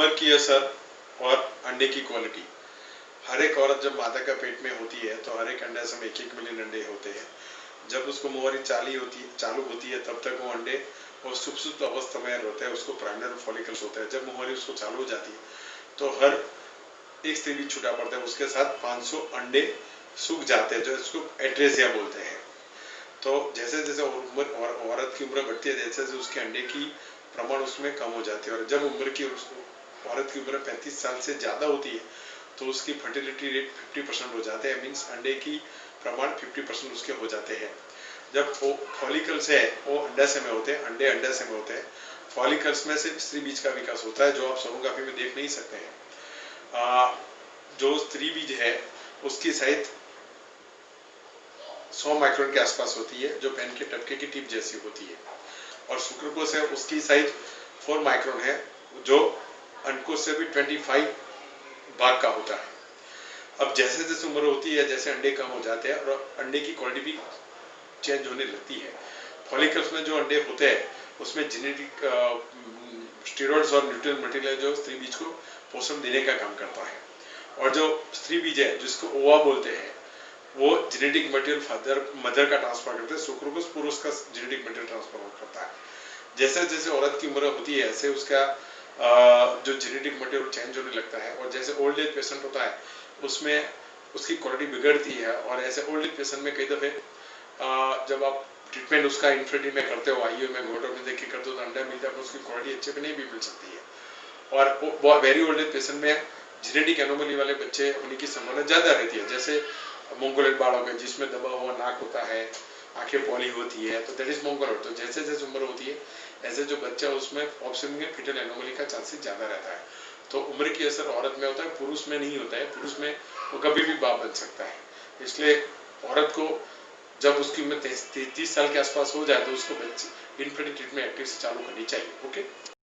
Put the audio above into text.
उम्र की असर और अंडे की क्वालिटी। हर एक औरत जब मादा का पेट में होती है तो हर एक अंडे से 1-1 मिलियन अंडे होते हैं। जब उसको मुहर्री चालू होती है तब तक वो अंडे और सुप्त अवस्था में रहते हैं, उसको प्राइमरी फॉलिकल्स होता है। जब मुहर्री उसको चालू हो जाती है तो हर एक स्त्री भी छूटा पड़ता है, उसके साथ 500 अंडे सूख जाते हैं, जो इसको एट्रेसिया बोलते हैं। तो जैसे जैसे औरत की उम्र बढ़ती है, जैसे जैसे उसके अंडे की प्रमाण उसमें कम हो जाती है, और जब औरत की उम्र 35 साल से ज्यादा होती है तो उसकी फर्टिलिटी रेट 50% हो जाते हैं। मीन्स अंडे की प्रमाण 50% उसके हो जाते हैं। जब वो फॉलिकल्स है वो अंडाशय में होते हैं, अंडे अंडाशय में होते हैं। फॉलिकल्स में से स्त्री बीज का विकास होता है, जो आप सोनोग्राफी में देख नहीं सकते हैं। जो स्त्री बीज है उसकी साइज 100 माइक्रोन के आसपास होती है, जो पेन के टपके की टिप जैसी होती है। और शुक्रकोश है उसकी साइज 4 माइक्रोन है, जो अंडकोश से भी 25 भाग का होता है। अब जैसे जैसे उम्र होती है, जैसे अंडे कम हो जाते हैं और अंडे की क्वालिटी भी चेंज होने लगती है। फॉलिकल्स में जो अंडे होते हैं उसमें जेनेटिक स्टेरॉइड्स और न्यूट्रिएंट मटेरियल जो स्त्री बीज को पोषण देने का काम करता है। और जो स्त्री बीज है जिसको ओवा बोलते हैं, वो जेनेटिक मटेरियल मदर का ट्रांसफर करते हैं, शुक्रकोश पुरुष का जेनेटिक मटेरियल ट्रांसफर करता है। जैसे जैसे औरत की उम्र होती है ऐसे उसका जो जेनेटिक मटेरियल चेंज होने लगता है। और जैसे ओल्ड एज पेशेंट होता है उसमें उसकी क्वालिटी बिगड़ती है। और ऐसे ओल्ड एज पेशेंट में कई दफे जब आप ट्रीटमेंट उसका इनफर्टिलिटी में करते हो, आईयू में घोटों में देख के करते हो, तो अंडा मिलता है, उसकी क्वालिटी अच्छे पे नहीं भी मिल सकती है। और वेरी ओल्ड एज पेशेंट में जेनेटिक एनोमली वाले बच्चे होने की संभावना ज्यादा रहती है। जैसे मोंगोलियड बालक है जिसमें दबा हुआ नाक होता है, आंखें पॉली होती है, तो दैट इज मोंगोलियड। तो जैसे जैसे उम्र होती है ऐसे जो बच्चा उसमें ऑप्शन में फिटल एनोमली का चांसेस ज्यादा रहता है। तो उम्र की असर औरत में होता है, पुरुष में नहीं होता है। पुरुष में वो कभी भी बाप बन सकता है। इसलिए औरत को जब उसकी उम्र 33 साल के आसपास हो जाए तो उसको इनफर्टिलिटी ट्रीटमेंट एक्टिव से चालू करनी चाहिए। ओके।